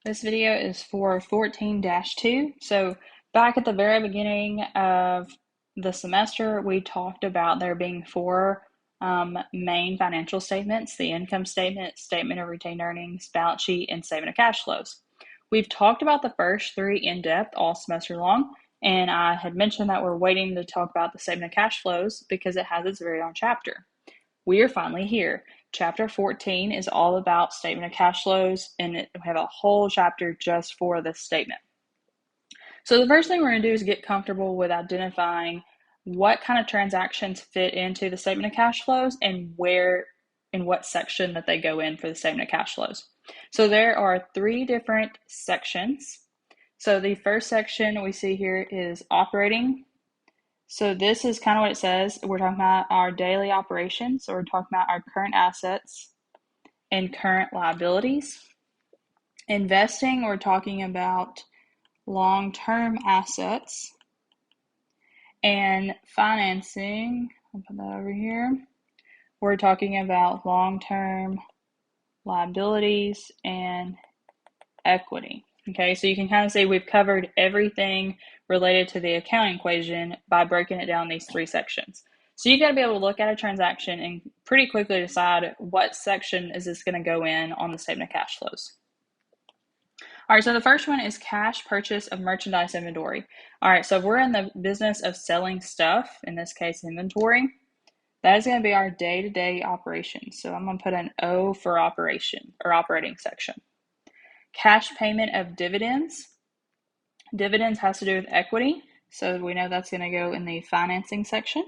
This video is for 14-2. So back at the very beginning of the semester, we talked about there being four main financial statements: the income statement, statement of retained earnings, balance sheet, and statement of cash flows. We've talked about the first three in depth all semester long, and I had mentioned that we're waiting to talk about the statement of cash flows because it has its very own chapter. We are finally here. Chapter 14 is all about statement of cash flows, and we have a whole chapter just for this statement. So the first thing we're going to do is get comfortable with identifying what kind of transactions fit into the statement of cash flows and where in what section that they go in for the statement of cash flows. So there are three different sections. So the first section we see here is operating. So this is kind of what it says. We're talking about our daily operations. So we're talking about our current assets and current liabilities. Investing, we're talking about long-term assets. And financing, I'll put that over here. We're talking about long-term liabilities and equity. Okay, so you can kind of see we've covered everything related to the accounting equation by breaking it down in these three sections. So you got to be able to look at a transaction and pretty quickly decide what section is this going to go in on the statement of cash flows. All right, so the first one is cash purchase of merchandise inventory. All right, so if we're in the business of selling stuff, in this case inventory, that is going to be our day-to-day operations. So I'm going to put an O for operation or operating section. Cash payment of dividends. Dividends has to do with equity, so we know that's going to go in the financing section.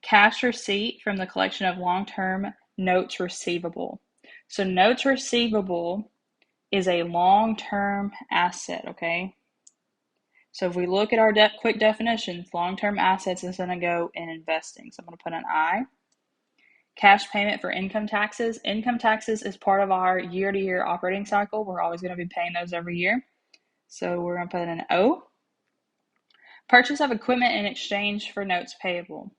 Cash receipt from the collection of long-term notes receivable. So notes receivable is a long-term asset, okay? So if we look at our quick definitions, long-term assets is going to go in investing. So I'm going to put an I. Cash payment for income taxes. Income taxes is part of our year-to-year operating cycle. We're always going to be paying those every year. So we're going to put in an O. Purchase of equipment in exchange for notes payable.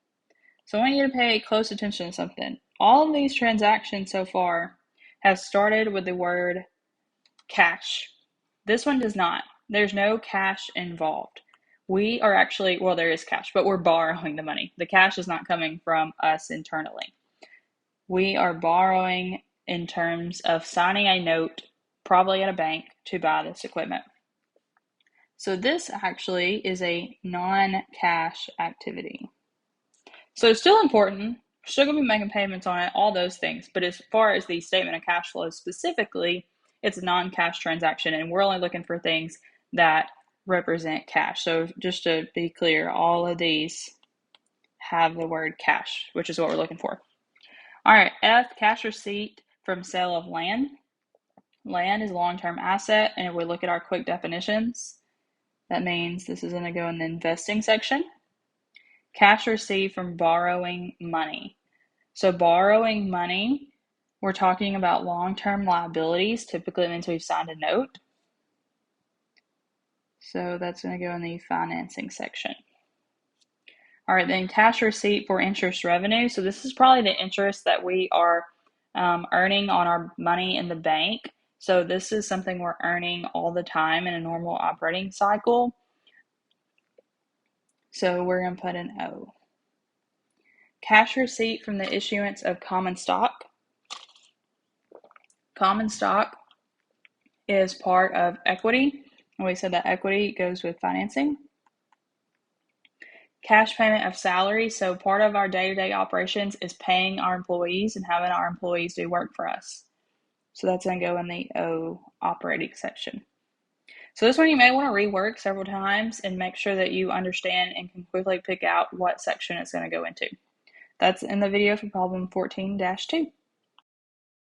So I want you to pay close attention to something. All of these transactions so far have started with the word cash. This one does not. There's no cash involved. We are actually, well, there is cash, but we're borrowing the money. The cash is not coming from us internally. We are borrowing in terms of signing a note, probably at a bank, to buy this equipment. So this actually is a non-cash activity. So it's still important. We're still going to be making payments on it, all those things. But as far as the statement of cash flows specifically, it's a non-cash transaction, and we're only looking for things that represent cash. So just to be clear, all of these have the word cash, which is what we're looking for. All right, F, cash receipt from sale of land. Land is a long-term asset, and if we look at our quick definitions, that means this is going to go in the investing section. Cash received from borrowing money. So borrowing money, we're talking about long-term liabilities. Typically it means we've signed a note. So that's going to go in the financing section. All right, then cash receipt for interest revenue. So this is probably the interest that we are earning on our money in the bank. So this is something we're earning all the time in a normal operating cycle. So we're going to put an O. Cash receipt from the issuance of common stock. Common stock is part of equity, and we said that equity goes with financing. Cash payment of salary. So part of our day-to-day operations is paying our employees and having our employees do work for us. So that's going to go in the O operating section. So this one you may want to rework several times and make sure that you understand and can quickly pick out what section it's going to go into. That's in the video for problem 14-2.